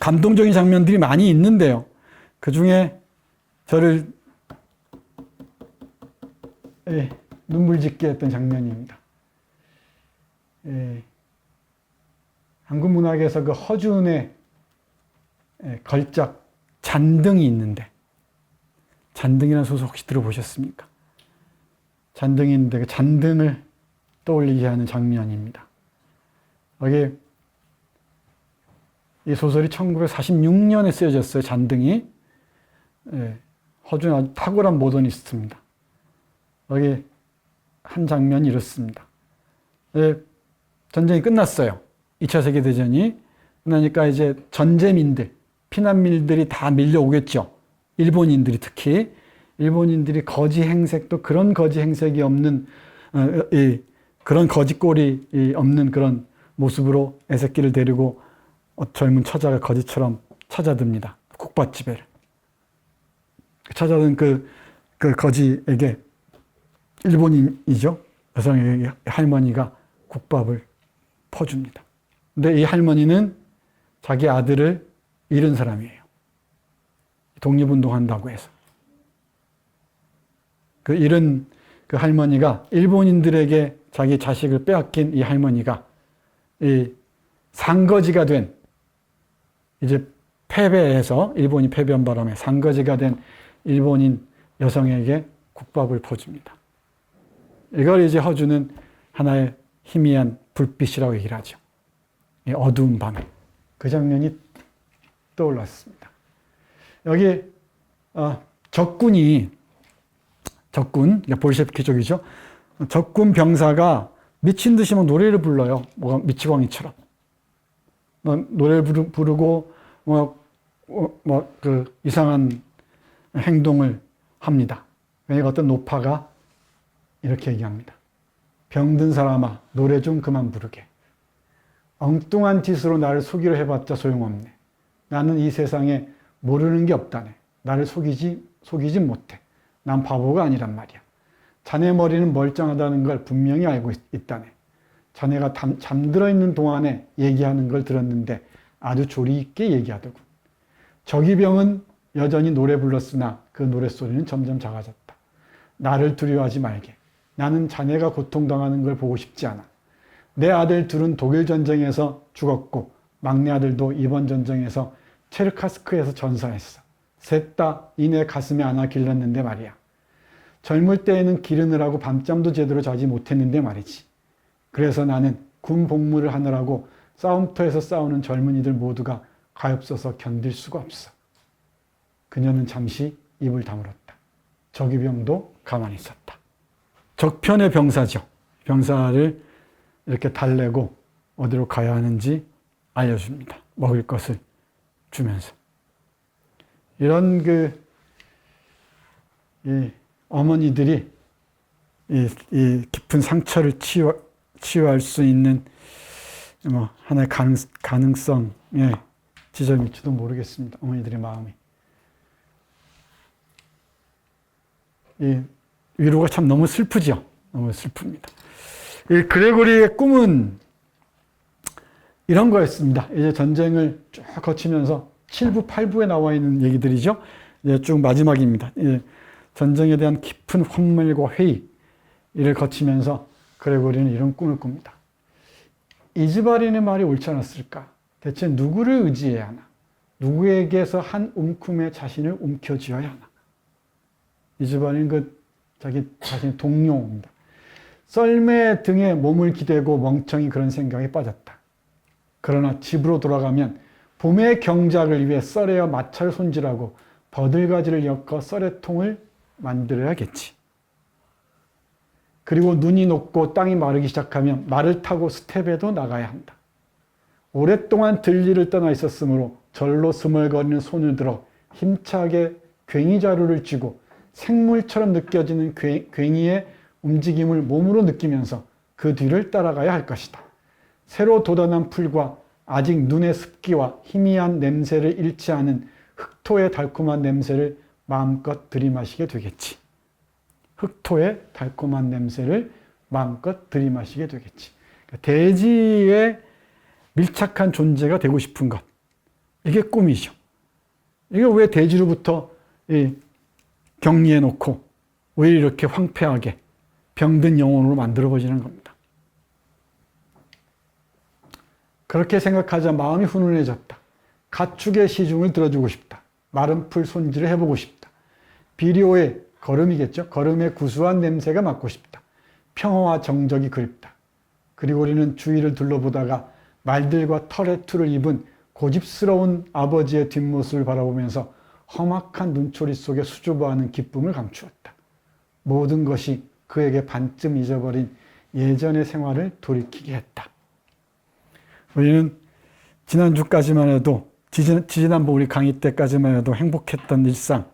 감동적인 장면들이 많이 있는데요. 그 중에 저를 눈물 짓게 했던 장면입니다. 한국 문학에서 그 허준의 걸작 잔등이 있는데, 잔등이라는 소설 혹시 들어보셨습니까? 잔등이 있는데 그 잔등을 떠올리게 하는 장면입니다. 여기 이 소설이 1946년에 쓰여졌어요. 잔등이. 허준 아주 탁월한 모더니스트입니다. 여기 한 장면이 이렇습니다. 전쟁이 끝났어요. 2차 세계대전이 끝나니까 이제 전재민들, 피난민들이 다 밀려오겠죠. 일본인들이 특히. 일본인들이 거지 행색도 그런 거지 행색이 없는, 그런 거지 꼴이 없는 그런 모습으로 애새끼를 데리고 젊은 처자가 거지처럼 찾아듭니다. 국밥집에를. 찾아든 그 거지에게 일본인이죠. 여성에게 할머니가 국밥을 퍼줍니다. 근데 이 할머니는 자기 아들을 잃은 사람이에요. 독립운동한다고 해서. 그 잃은 그 할머니가 일본인들에게 자기 자식을 빼앗긴 이 할머니가 이 상거지가 된 이제 패배해서 일본이 패배한 바람에 상거지가 된 일본인 여성에게 국밥을 퍼줍니다. 이걸 이제 허준은 하나의 희미한 불빛이라고 얘기를 하죠. 이 어두운 밤에. 그 장면이 떠올랐습니다. 여기 적군, 그러니까 볼셰비키족이죠. 적군 병사가 미친 듯이 막 노래를 불러요. 뭐가 미치광이처럼. 노래를 부르고 그 이상한 행동을 합니다. 그러니까 어떤 노파가 이렇게 얘기합니다. 병든 사람아, 노래 좀 그만 부르게. 엉뚱한 짓으로 나를 속이려 해봤자 소용없네. 나는 이 세상에 모르는 게 없다네. 나를 속이지 못해. 난 바보가 아니란 말이야. 자네 머리는 멀쩡하다는 걸 분명히 알고 있다네. 자네가 잠들어 있는 동안에 얘기하는 걸 들었는데 아주 조리 있게 얘기하더군. 저기병은 여전히 노래 불렀으나 그 노랫소리는 점점 작아졌다. 나를 두려워하지 말게. 나는 자네가 고통당하는 걸 보고 싶지 않아. 내 아들 둘은 독일 전쟁에서 죽었고 막내 아들도 이번 전쟁에서 체르카스크에서 전사했어. 셋 다 이내 가슴에 안아 길렀는데 말이야. 젊을 때에는 기르느라고 밤잠도 제대로 자지 못했는데 말이지. 그래서 나는 군 복무를 하느라고 싸움터에서 싸우는 젊은이들 모두가 가엾어서 견딜 수가 없어. 그녀는 잠시 입을 다물었다. 적의병도 가만히 있었다. 적편의 병사죠. 병사를 이렇게 달래고 어디로 가야 하는지 알려줍니다. 먹을 것을 주면서. 이런 이 어머니들이 이 깊은 상처를 치유할 수 있는 하나의 가능성의 지점일지도 모르겠습니다. 어머니들의 마음이. 이 위로가 참 너무 슬프죠. 너무 슬픕니다. 이 그레고리의 꿈은 이런 거였습니다. 이제 전쟁을 쭉 거치면서 7부, 8부에 나와 있는 얘기들이죠. 이제 쭉 마지막입니다. 전쟁에 대한 깊은 환멸과 회의 이를 거치면서 그레고리는 이런 꿈을 꿉니다. 이즈바린의 말이 옳지 않았을까? 대체 누구를 의지해야 하나? 누구에게서 한 움큼에 자신을 움켜쥐어야 하나? 이즈바린 자기 자신의 동료입니다. 썰매 등에 몸을 기대고 멍청이 그런 생각에 빠졌다. 그러나 집으로 돌아가면 봄의 경작을 위해 썰에와 마차를 손질하고 버들가지를 엮어 썰매통을 만들어야겠지. 그리고 눈이 녹고 땅이 마르기 시작하면 말을 타고 스텝에도 나가야 한다. 오랫동안 들리를 떠나 있었으므로 절로 스멀거리는 손을 들어 힘차게 괭이자루를 쥐고 생물처럼 느껴지는 괭이의 움직임을 몸으로 느끼면서 그 뒤를 따라가야 할 것이다. 새로 돋아난 풀과 아직 눈의 습기와 희미한 냄새를 잃지 않은 흑토의 달콤한 냄새를 마음껏 들이마시게 되겠지. 흑토의 달콤한 냄새를 마음껏 들이마시게 되겠지. 대지의 밀착한 존재가 되고 싶은 것. 이게 꿈이죠. 이게 왜 대지로부터 격리해 놓고 왜 이렇게 황폐하게 병든 영혼으로 만들어버리는 겁니다. 그렇게 생각하자 마음이 훈훈해졌다. 가축의 시중을 들어주고 싶다. 마른 풀 손질을 해보고 싶다. 비료의 거름이겠죠. 거름의 구수한 냄새가 맡고 싶다. 평화와 정적이 그립다. 그리고리는 주위를 둘러보다가 말들과 털의 툴을 입은 고집스러운 아버지의 뒷모습을 바라보면서 험악한 눈초리 속에 수줍어하는 기쁨을 감추었다. 모든 것이 그에게 반쯤 잊어버린 예전의 생활을 돌이키게 했다. 우리는 지난주까지만 해도 지지난번 우리 강의 때까지만 해도 행복했던 일상,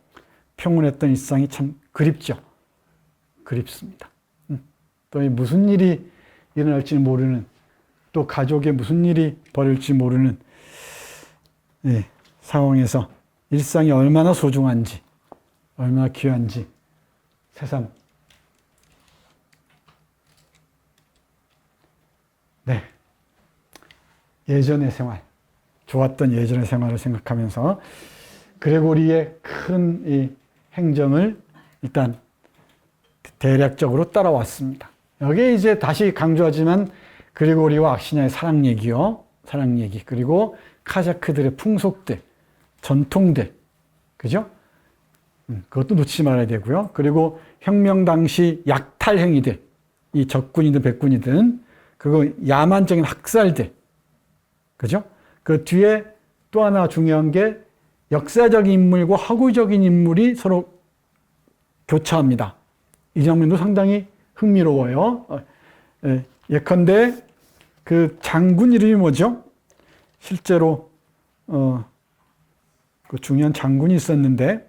평온했던 일상이 참 그립죠. 그립습니다. 또 무슨 일이 일어날지 모르는, 또 가족에 무슨 일이 벌일지 모르는 상황에서 일상이 얼마나 소중한지, 얼마나 귀한지 새삼 예전의 생활, 좋았던 예전의 생활을 생각하면서 그레고리의 큰 이 행정을 일단 대략적으로 따라왔습니다. 여기에 이제 다시 강조하지만 그레고리와 악시냐의 사랑 얘기요. 사랑 얘기. 그리고 카자크들의 풍속들, 전통들. 그죠? 그것도 놓치지 말아야 되고요. 그리고 혁명 당시 약탈 행위들. 이 적군이든 백군이든. 그리고 야만적인 학살들. 그죠? 그 뒤에 또 하나 중요한 게 역사적인 인물과 허구적인 인물이 서로 교차합니다. 이 장면도 상당히 흥미로워요. 예컨대 그 장군 이름이 뭐죠? 실제로 그 중요한 장군이 있었는데,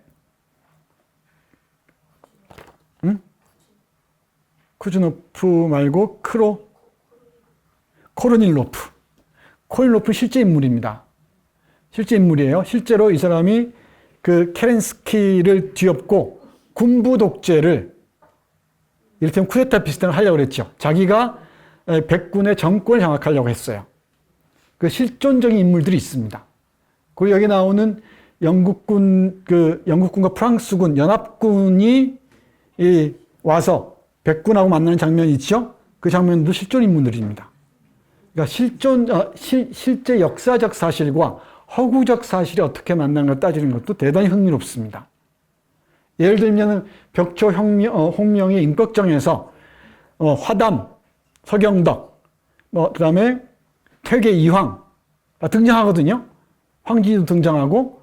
쿠즈노프 말고 코르닐로프. 코르닐로프 실제 인물입니다. 실제 인물이에요. 실제로 이 사람이 그 케렌스키를 뒤엎고 군부 독재를 이를테면 쿠데타 비슷한 걸 하려고 그랬죠. 자기가 백군의 정권을 장악하려고 했어요. 그 실존적인 인물들이 있습니다. 그리고 여기 나오는 영국군과 프랑스군, 연합군이 와서 백군하고 만나는 장면이 있죠. 그 장면도 실존 인물들입니다. 그러니까 실제 역사적 사실과 허구적 사실이 어떻게 만나는가 따지는 것도 대단히 흥미롭습니다. 예를 들면 벽초 홍명의 임꺽정에서 화담, 서경덕, 그 다음에 퇴계 이황 등장하거든요. 황진이도 등장하고,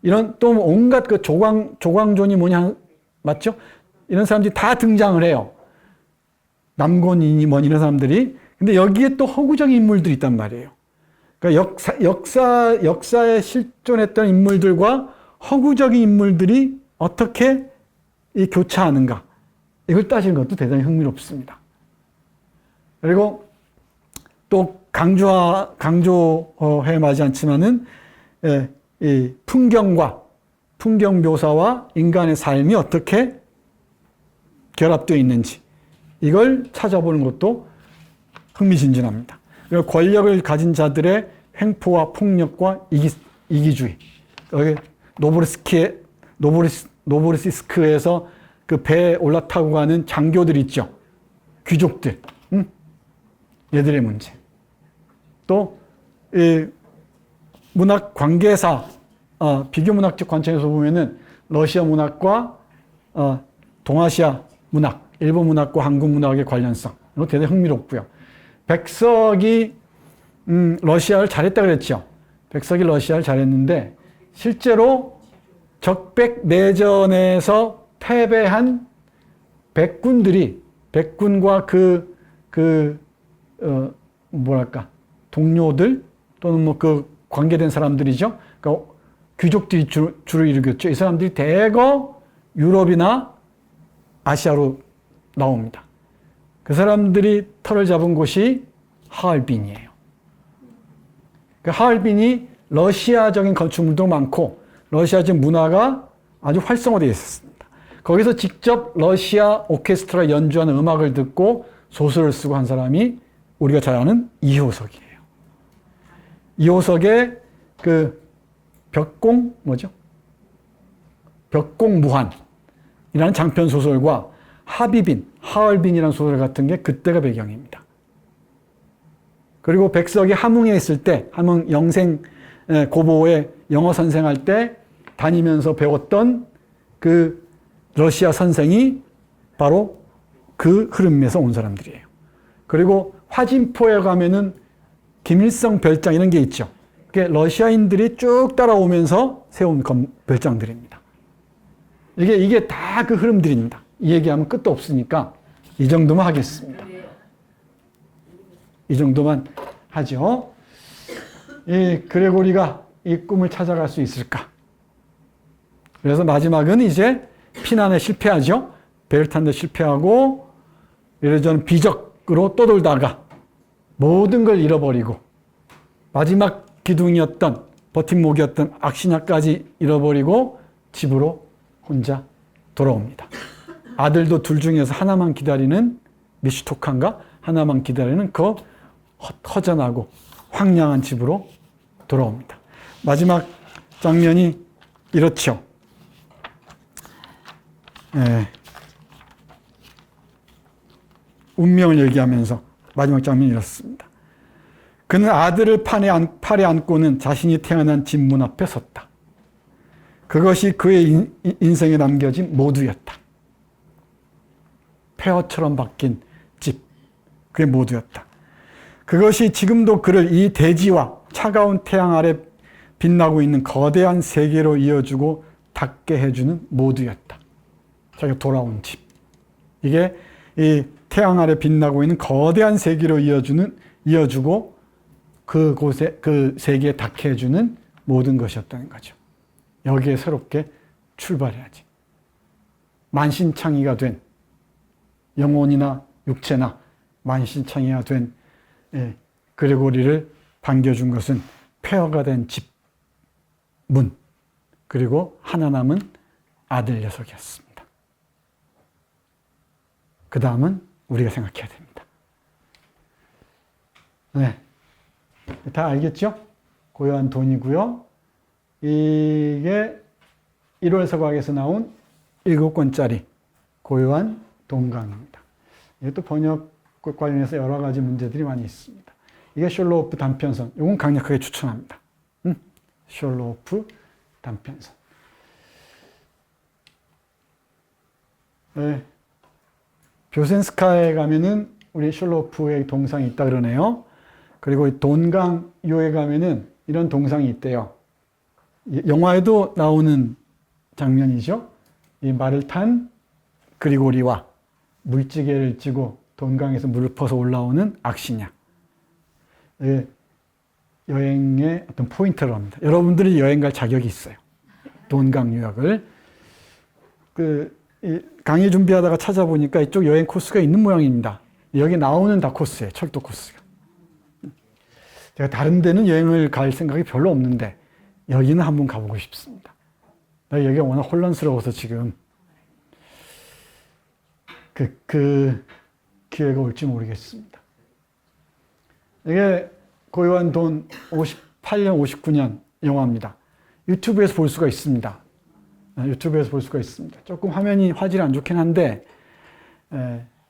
이런 또 온갖 그 조광존이 뭐냐, 맞죠? 이런 사람들이 다 등장을 해요. 남곤이니 뭐 이런 사람들이. 근데 여기에 또 허구적인 인물들이 있단 말이에요. 그러니까 역사에 실존했던 인물들과 허구적인 인물들이 어떻게 교차하는가, 이걸 따지는 것도 대단히 흥미롭습니다. 그리고 또 강조해 마지 않지만은 이 풍경 묘사와 인간의 삶이 어떻게 결합되어 있는지, 이걸 찾아보는 것도 흥미진진합니다. 그리고 권력을 가진 자들의 횡포와 폭력과 이기주의. 여기 노보리시스크에서 그 배에 올라타고 가는 장교들 있죠. 귀족들. 얘들의 문제. 또, 이 문학 관계사, 비교 문학적 관점에서 보면은 러시아 문학과 동아시아 문학, 일본 문학과 한국 문학의 관련성. 이거 대단히 흥미롭고요. 백석이 러시아를 잘했다 그랬죠. 백석이 러시아를 잘했는데 실제로 적백 내전에서 패배한 백군과 동료들 또는 뭐 그 관계된 사람들이죠. 그러니까 귀족들이 주를 이루겠죠. 이 사람들이 대거 유럽이나 아시아로 나옵니다. 그 사람들이 털을 잡은 곳이 하얼빈이에요. 그 하얼빈이 러시아적인 건축물도 많고 러시아적 문화가 아주 활성화되어 있었습니다. 거기서 직접 러시아 오케스트라 연주하는 음악을 듣고 소설을 쓰고 한 사람이 우리가 잘 아는 이효석이에요. 이효석의 그 벽공무환이라는 장편 소설과 하얼빈이라는 소설 같은 게 그때가 배경입니다. 그리고 백석이 함흥에 있을 때, 함흥 영생 고보의 영어 선생할 때 다니면서 배웠던 그 러시아 선생이 바로 그 흐름에서 온 사람들이에요. 그리고 화진포에 가면은 김일성 별장 이런 게 있죠. 그게 러시아인들이 쭉 따라오면서 세운 별장들입니다. 이게 다 그 흐름들입니다. 이 얘기하면 끝도 없으니까 이 정도만 하겠습니다. 이 정도만 하죠. 이 그레고리가 이 꿈을 찾아갈 수 있을까? 그래서 마지막은 이제 피난에 실패하죠. 배를 타는데 실패하고 이래저래 비적으로 떠돌다가 모든 걸 잃어버리고 마지막 기둥이었던 버팀목이었던 악신야까지 잃어버리고 집으로 혼자 돌아옵니다. 아들도 둘 중에서 하나만 기다리는 미슈토칸가 하나만 기다리는 그 허전하고 황량한 집으로 돌아옵니다. 마지막 장면이 이렇죠. 운명을 얘기하면서 마지막 장면이 이렇습니다. 그는 아들을 팔에 안고는 자신이 태어난 집 문 앞에 섰다. 그것이 그의 인생에 남겨진 모두였다. 폐허처럼 바뀐 집, 그게 모두였다. 그것이 지금도 그를 이 대지와 차가운 태양 아래 빛나고 있는 거대한 세계로 이어주고 닿게 해주는 모두였다. 자기가 돌아온 집. 이게 이 태양 아래 빛나고 있는 거대한 세계로 이어주고 그곳에, 그 세계에 닿게 해주는 모든 것이었다는 거죠. 여기에 새롭게 출발해야지. 만신창이가 된 영혼이나 육체나 만신창이가 된 그레고리를 반겨준 것은 폐허가 된 집, 문, 그리고 하나 남은 아들 녀석이었습니다. 그 다음은 우리가 생각해야 됩니다. 네. 다 알겠죠? 고요한 돈이고요. 이게 1월 서각에서 나온 7권짜리 고요한 돈강입니다. 이것도 번역 관련해서 여러 가지 문제들이 많이 있습니다. 이게 셜로호프 단편선. 이건 강력하게 추천합니다. 셜로호프 단편선. 네. 뷰센스카에 가면은 우리 셜로호프의 동상이 있다 그러네요. 그리고 돈강요에 가면은 이런 동상이 있대요. 영화에도 나오는 장면이죠. 이 말을 탄 그리고리와 물지개를 쥐고 돈강에서 물을 퍼서 올라오는 악신야. 여행의 어떤 포인트로 합니다. 여러분들이 여행 갈 자격이 있어요. 돈강 유역을. 강의 준비하다가 찾아보니까 이쪽 여행 코스가 있는 모양입니다. 여기 나오는 다 코스예요. 철도 코스가. 제가 다른 데는 여행을 갈 생각이 별로 없는데 여기는 한번 가보고 싶습니다. 여기가 워낙 혼란스러워서 지금 그 기회가 올지 모르겠습니다. 이게 고요한 돈 58년, 59년 영화입니다. 유튜브에서 볼 수가 있습니다. 유튜브에서 볼 수가 있습니다. 조금 화면이 화질이 안 좋긴 한데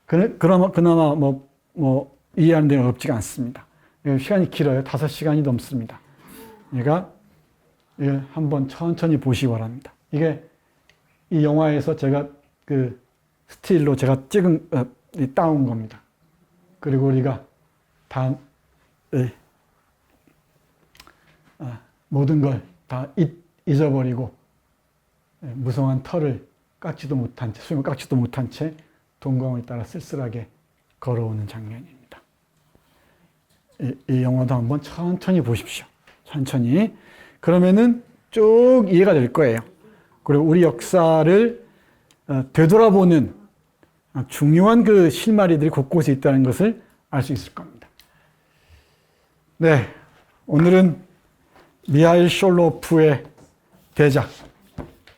그나마 이해하는 데는 어렵지가 않습니다. 시간이 길어요. 5시간이 넘습니다. 얘가 한번 천천히 보시기 바랍니다. 이게 이 영화에서 제가 그 스틸로 제가 찍은 따온 겁니다. 그리고 우리가 다 모든 걸 다 잊어버리고 무성한 털을 깎지도 못한 채, 수염을 깎지도 못한 채 동강을 따라 쓸쓸하게 걸어오는 장면입니다. 이 영화도 한번 천천히 보십시오. 천천히. 그러면은 쭉 이해가 될 거예요. 그리고 우리 역사를 되돌아보는 중요한 그 실마리들이 곳곳에 있다는 것을 알 수 있을 겁니다. 네, 오늘은 미하일 숄로프의 대작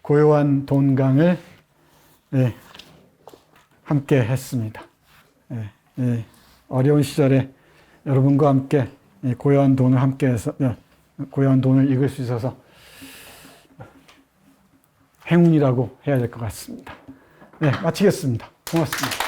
고요한 돈강을 함께 했습니다. 어려운 시절에 여러분과 함께 고요한 돈을 함께해서 고요한 돈을 읽을 수 있어서 행운이라고 해야 될 것 같습니다. 네, 마치겠습니다. 고맙습니다.